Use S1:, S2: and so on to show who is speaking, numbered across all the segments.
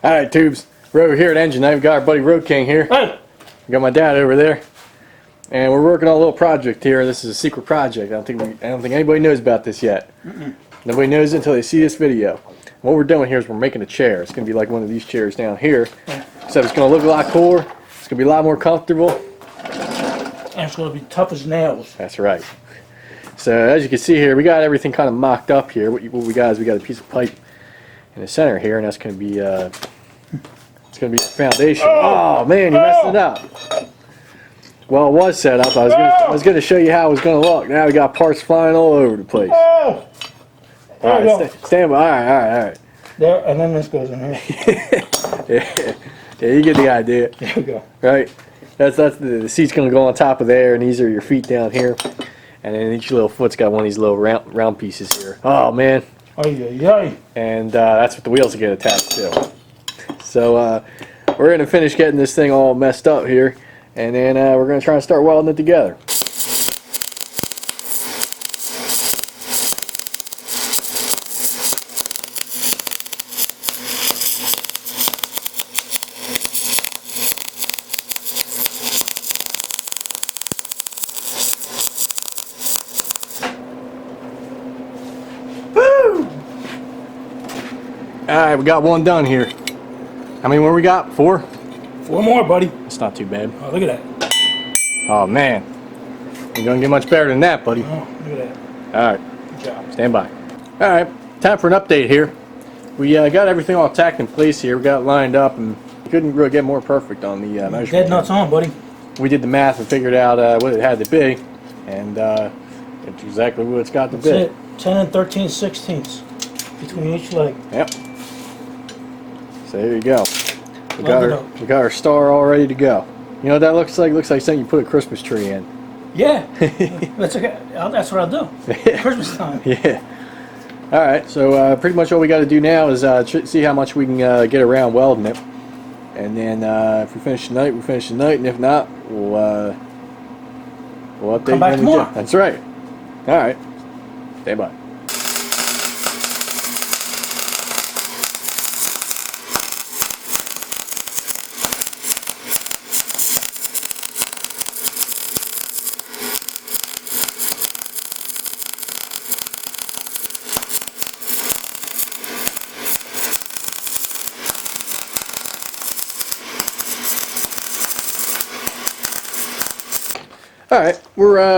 S1: Alright, tubes. We're over here at Engine Night. We got our buddy Road King here.
S2: Hey!
S1: We got my dad over there. And we're working on a little project here. This is a secret project. I don't think anybody knows about this yet. Nobody knows it until they see this video. What we're doing here is we're making a chair. It's going to be like one of these chairs down here. So it's going to look a lot cooler. It's going to be a lot more comfortable.
S2: And it's going to be tough as nails.
S1: That's right. So as you can see here, we got everything kind of mocked up here. What we got is we got a piece of pipe in the center here, and that's going to be it's going to be the foundation. Oh man, you messed it up. Well, it was set up. I was going to show you how it was going to look. Now we got parts flying all over the place.
S2: Oh!
S1: All right, stand by. All right.
S2: There, and then this goes in here.
S1: Yeah, you get the idea.
S2: There we go.
S1: Right. That's the seat's going to go on top of there, and these are your feet down here. And then each little foot's got one of these little round pieces here. Oh man.
S2: Ay.
S1: And that's what the wheels get attached to. So we're going to finish getting this thing all messed up here, and then we're going to try and start welding it together. Alright, we got one done here. How many more we got? 4?
S2: 4 more, buddy.
S1: That's not too bad.
S2: Oh, look at that.
S1: Oh man. You're gonna get much better than that, buddy.
S2: Oh, look at that.
S1: Alright.
S2: Good job.
S1: Stand by. Alright, time for an update here. We got everything all tacked in place here. We got it lined up, and we couldn't really get more perfect on the measurement.
S2: Dead nuts on, buddy.
S1: We did the math and figured out what it had to be, and it's exactly what it's got to be.
S2: That's it. 10 and 13/16 between each leg.
S1: Yep. So there you go. We got our star all ready to go. You know what that looks like? It looks like something you put a Christmas tree in.
S2: Yeah. That's okay. That's what I'll do. Christmas time.
S1: Yeah. All right. So pretty much all we got to do now is see how much we can get around welding it, and then if we finish tonight, we finish tonight, and if not, we'll update.
S2: Come back tomorrow.
S1: That's right. All right. Stand by. All right,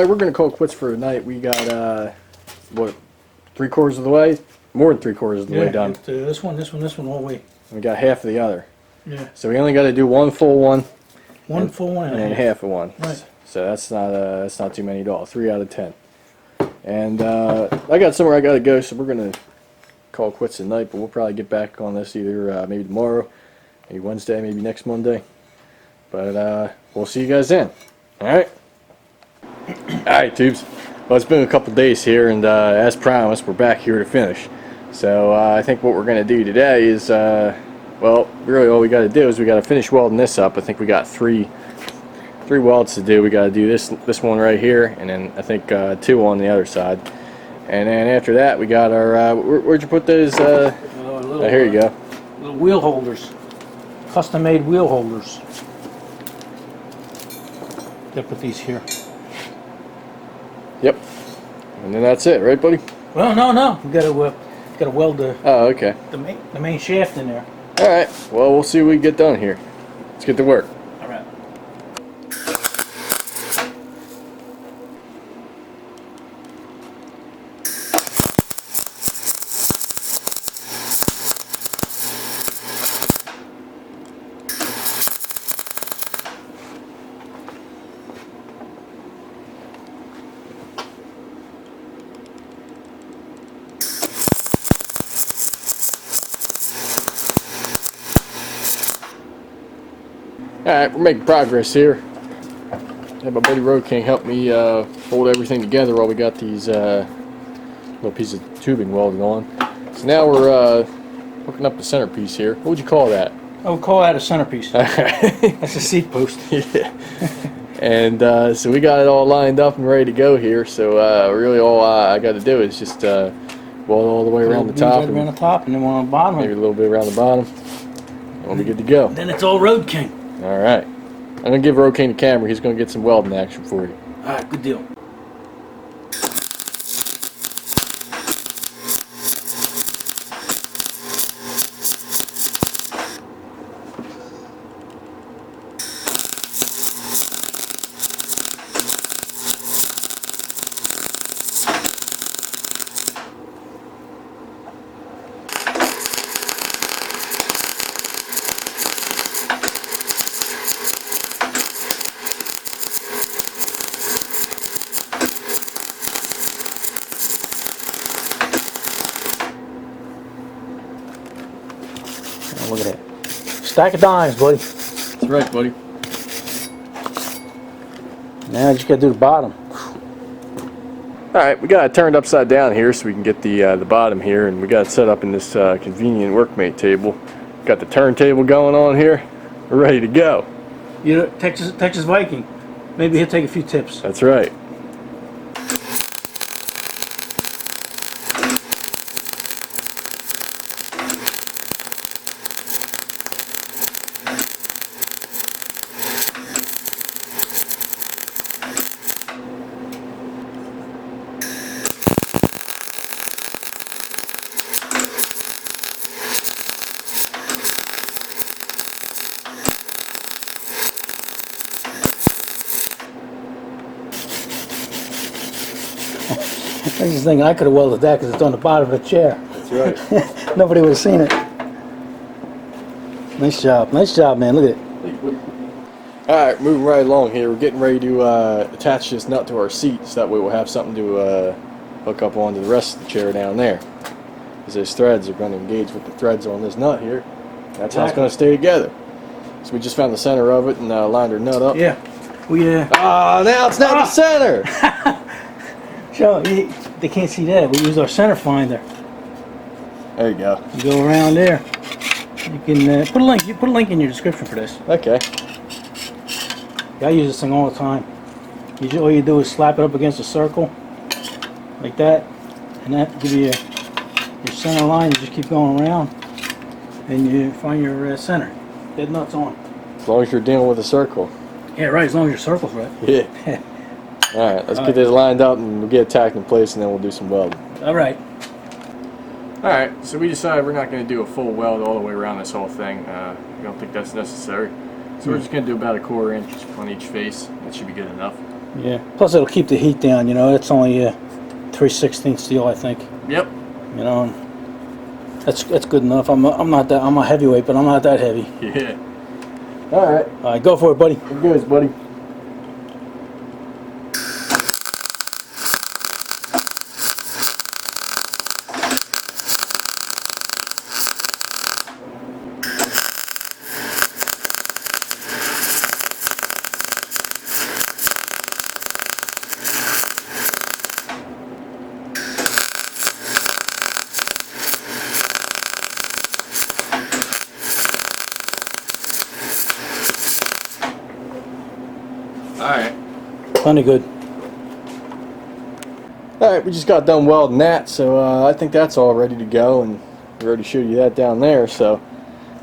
S1: we're gonna call it quits for tonight. We got what, 3/4 of the way, more than 3/4 of the way done.
S2: This one, all the way.
S1: We got half of the other.
S2: Yeah.
S1: So we only got to do one full one.
S2: One full one
S1: and then half of one.
S2: Right.
S1: So that's not too many at all. 3 out of 10. And I got somewhere I got to go, so we're gonna call it quits tonight. But we'll probably get back on this either maybe tomorrow, maybe Wednesday, maybe next Monday. But we'll see you guys then. All right. Alright, tubes. Well, it's been a couple days here, and as promised, we're back here to finish. So I think what we're going to do today is, well, really all we got to do is we got to finish welding this up. I think we got three welds to do. We got to do this one right here, and then I think 2 on the other side. And then after that, we got our where'd you put those? Here you go.
S2: Little wheel holders, custom-made wheel holders. They put these here.
S1: Yep. And then that's it, right, buddy?
S2: Well, no. We gotta weld the
S1: okay.
S2: the main shaft in there.
S1: All right. Well, we'll see what we get done here. Let's get to work.
S2: All right.
S1: Alright, we're making progress here. Had my buddy Road King help me hold everything together while we got these little pieces of tubing welded on. So now we're hooking up the centerpiece here. What would you call that?
S2: I would call that a centerpiece. That's a seat post.
S1: Yeah. And so we got it all lined up and ready to go here. So really all I got to do is just weld all the way around the top.
S2: Right around the top and then one on the bottom.
S1: Maybe a little bit around the bottom. we'll be good to go.
S2: Then it's all Road King.
S1: All right. I'm going to give Road King the camera. He's going to get some welding action for you.
S2: All right, good deal. Look at that. Stack of dimes, buddy.
S1: That's right, buddy.
S2: Now you just gotta do the bottom.
S1: All right, we got it turned upside down here so we can get the bottom here, and we got it set up in this convenient workmate table. Got the turntable going on here. We're ready to go.
S2: You know, Texas Viking. Maybe he'll take a few tips.
S1: That's right.
S2: I just think I could have welded that because it's on the bottom of the chair.
S1: That's right.
S2: Nobody would have seen it. Nice job, man. Look at it.
S1: All right, moving right along here. We're getting ready to attach this nut to our seat, so that way we'll have something to hook up onto the rest of the chair down there. Because those threads are going to engage with the threads on this nut here. That's how it's going to stay together. So we just found the center of it and lined our nut up.
S2: Yeah.
S1: Ah, now it's not the center.
S2: Show they can't see that. We use our center finder.
S1: There you go.
S2: You go around there. You can put a link. You put a link in your description for this.
S1: Okay.
S2: I use this thing all the time. All you do is slap it up against a circle, like that, and that gives you your center line. You just keep going around, and you find your center. Dead nuts on.
S1: As long as you're dealing with a circle.
S2: Yeah, right. As long as your circle's right.
S1: Yeah. All right, let's get this lined up and we'll get it tacked in place, and then we'll do some welding.
S2: All right.
S1: All right, so we decided we're not going to do a full weld all the way around this whole thing. We don't think that's necessary. So we're just going to do about 1/4 inch on each face. That should be good enough.
S2: Yeah. Plus, it'll keep the heat down. You know, it's only 3/16 steel, I think.
S1: Yep.
S2: You know, that's good enough. I'm a heavyweight, but I'm not that heavy.
S1: Yeah. All right.
S2: All right, go for it, buddy.
S1: Here goes, buddy. Alright.
S2: Plenty good.
S1: Alright, we just got done welding that, so I think that's all ready to go, and we already showed you that down there, so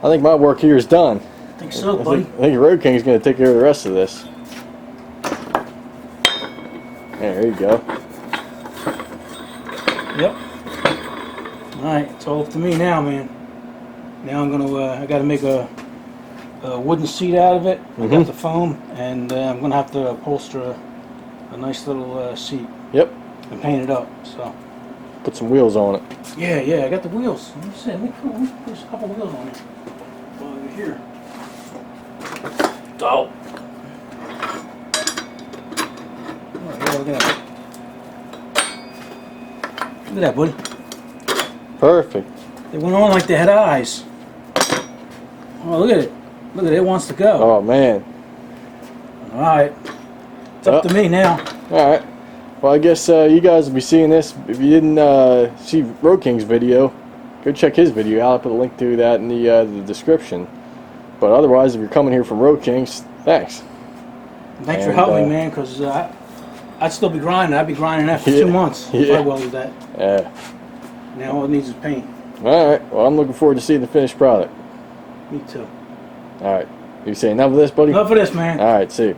S1: I think my work here is done.
S2: I think so, buddy.
S1: I think Road King's going to take care of the rest of this. There you go.
S2: Yep. Alright, it's all up to me now, man. Now I'm gonna, I gotta make a wooden seat out of it. I got the foam, and I'm gonna have to upholster a nice little seat.
S1: Yep.
S2: And paint it up, so.
S1: Put some wheels on it.
S2: Yeah, I got the wheels. Let me see, let me put a couple wheels on it. While we're here. Oh! Oh, look at that. Look at that, buddy.
S1: Perfect.
S2: They went on like they had eyes. Oh, look at it. Look at it. It wants to go.
S1: Oh, man.
S2: All right. It's up to me now.
S1: All right. Well, I guess you guys will be seeing this. If you didn't see Road King's video, go check his video. I'll put a link to that in the description. But otherwise, if you're coming here from Road King's, thanks.
S2: Thanks for helping me, man, because I'd still be grinding. I'd be grinding that for 2 months if I welded that.
S1: Yeah.
S2: Now all it needs is paint.
S1: All right. Well, I'm looking forward to seeing the finished product.
S2: Me too.
S1: All right. You say enough of this, buddy?
S2: Enough of this, man.
S1: All right, see you.